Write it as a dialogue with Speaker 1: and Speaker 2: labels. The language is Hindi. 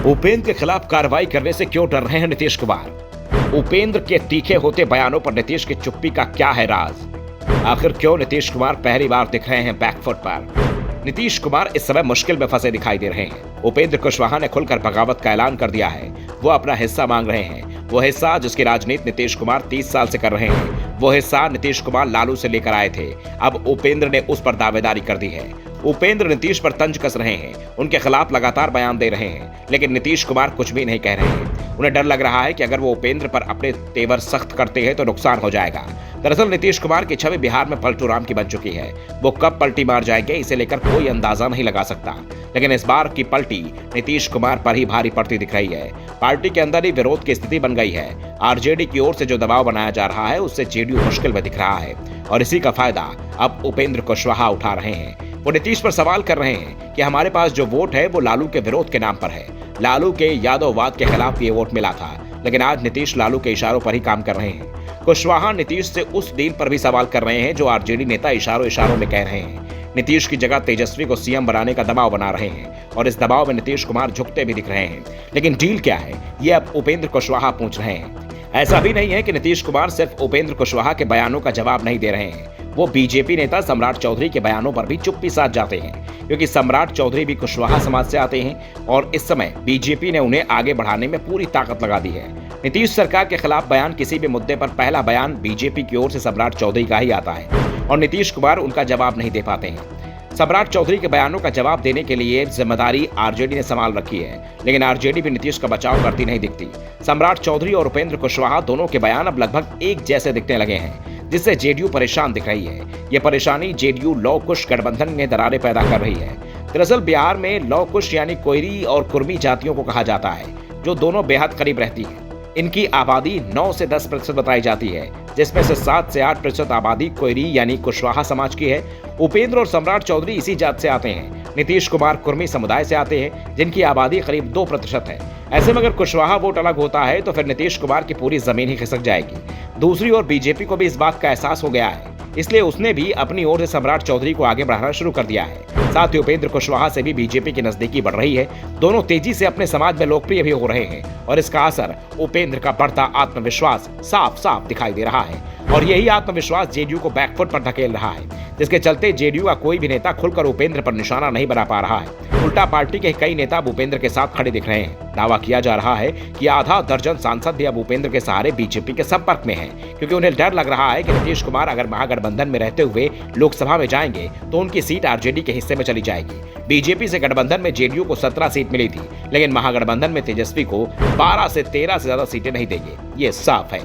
Speaker 1: उपेंद्र के खिलाफ कार्रवाई करने से क्यों डर रहे हैं नीतीश कुमार? उपेंद्र के तीखे होते बयानों पर नीतीश की चुप्पी का क्या है राज? आखिर क्यों नीतीश कुमार पहली बार दिख रहे हैं बैकफुट पर? नीतीश कुमार इस समय मुश्किल में फंसे दिखाई दे रहे हैं। उपेंद्र कुशवाहा ने खुलकर बगावत का ऐलान कर दिया है। वो अपना हिस्सा मांग रहे हैं, वो हिस्सा जिसकी राजनीति नीतीश कुमार 30 साल से कर रहे हैं। वो हिस्सा नीतीश कुमार लालू से लेकर आए थे। अब उपेंद्र ने उस पर दावेदारी कर दी है। उपेंद्र नीतीश पर तंज कस रहे हैं, उनके खिलाफ लगातार बयान दे रहे हैं, लेकिन नीतीश कुमार कुछ भी नहीं कह रहे हैं। उन्हें डर लग रहा है कि अगर वो उपेंद्र पर अपने तेवर सख्त करते हैं तो नुकसान हो जाएगा। दरअसल नीतीश कुमार की छवि बिहार में पलटू राम की बन चुकी है। वो कब पलटी मार जाएंगे इसे लेकर कोई अंदाजा नहीं लगा सकता, लेकिन इस बार की पलटी नीतीश कुमार पर ही भारी पड़ती दिख रही है। पार्टी के अंदर ही विरोध की स्थिति बन गई है। आरजेडी की ओर से जो दबाव बनाया जा रहा है उससे जेडीयू मुश्किल में दिख रहा है और इसी का फायदा अब उपेंद्र कुशवाहा उठा रहे हैं। वो नीतीश पर सवाल कर रहे हैं कि हमारे पास जो वोट है वो लालू के विरोध के नाम पर है। लालू के यादववाद के खिलाफ ये वोट मिला था, लेकिन आज नीतीश लालू के इशारों पर ही काम कर रहे हैं। कुशवाहा नीतीश से उस डील पर भी सवाल कर रहे हैं जो आरजेडी नेता इशारों में कह रहे हैं। नीतीश की जगह तेजस्वी को सीएम बनाने का दबाव बना रहे हैं और इस दबाव में नीतीश कुमार झुकते भी दिख रहे हैं। लेकिन डील क्या है, ये अब उपेंद्र कुशवाहा पूछ रहे हैं। ऐसा भी नहीं है कि नीतीश कुमार सिर्फ उपेंद्र कुशवाहा के बयानों का जवाब नहीं दे रहे हैं। वो बीजेपी नेता सम्राट चौधरी के बयानों पर भी चुप्पी साध जाते हैं, क्योंकि सम्राट चौधरी भी कुशवाहा समाज से आते हैं और इस समय बीजेपी ने उन्हें आगे बढ़ाने में पूरी ताकत लगा दी है। नीतीश सरकार के खिलाफ बयान किसी भी मुद्दे पर पहला बयान बीजेपी की ओर से सम्राट चौधरी का ही आता है और नीतीश कुमार उनका जवाब नहीं दे पाते हैं। सम्राट चौधरी के बयानों का जवाब देने के लिए जिम्मेदारी आरजेडी ने संभाल रखी है, लेकिन आरजेडी भी नीतीश का बचाव करती नहीं दिखती। सम्राट चौधरी और उपेंद्र कुशवाहा दोनों के बयान अब लगभग एक जैसे दिखने लगे हैं, जिससे जेडीयू परेशान दिख रही है। ये परेशानी जेडीयू लौ कुश गठबंधन में दरारें पैदा कर रही है। दरअसल बिहार में लौ कुश यानी कोयरी और कुर्मी जातियों को कहा जाता है, जो दोनों बेहद करीब रहती है। इनकी आबादी 9 से 10% बताई जाती है, जिसमें से 7 से 8% आबादी कोयरी यानी कुशवाहा समाज की है। उपेंद्र और सम्राट चौधरी इसी जात से आते हैं। नीतीश कुमार कुर्मी समुदाय से आते हैं, जिनकी आबादी करीब 2% है। ऐसे में अगर कुशवाहा वोट अलग होता है तो फिर नीतीश कुमार की पूरी जमीन ही खिसक जाएगी। दूसरी ओर बीजेपी को भी इस बात का एहसास हो गया है, इसलिए उसने भी अपनी ओर से सम्राट चौधरी को आगे बढ़ाना शुरू कर दिया है। साथ ही उपेंद्र कुशवाहा से भी बीजेपी की नजदीकी बढ़ रही है। दोनों तेजी से अपने समाज में लोकप्रिय भी हो रहे हैं और इसका असर उपेंद्र का बढ़ता आत्मविश्वास साफ साफ दिखाई दे रहा है और यही आत्मविश्वास जेडीयू को बैकफुट पर धकेल रहा है, जिसके चलते जेडीयू का कोई भी नेता खुलकर उपेंद्र पर निशाना नहीं बना पा रहा है। उल्टा पार्टी के कई नेता अब उपेंद्र के साथ खड़े दिख रहे हैं। दावा किया जा रहा है कि आधा दर्जन सांसद भी अब उपेंद्र के सहारे बीजेपी के संपर्क में हैं, क्योंकि उन्हें डर लग रहा है कि नीतीश कुमार अगर महागठबंधन में रहते हुए लोकसभा में जाएंगे तो उनकी सीट आरजेडी के हिस्से में चली जाएगी। बीजेपी से गठबंधन में जेडीयू को 17 सीट मिली थी, लेकिन महागठबंधन में तेजस्वी को 12 से 13 से ज्यादा सीटें नहीं देंगे, ये साफ है।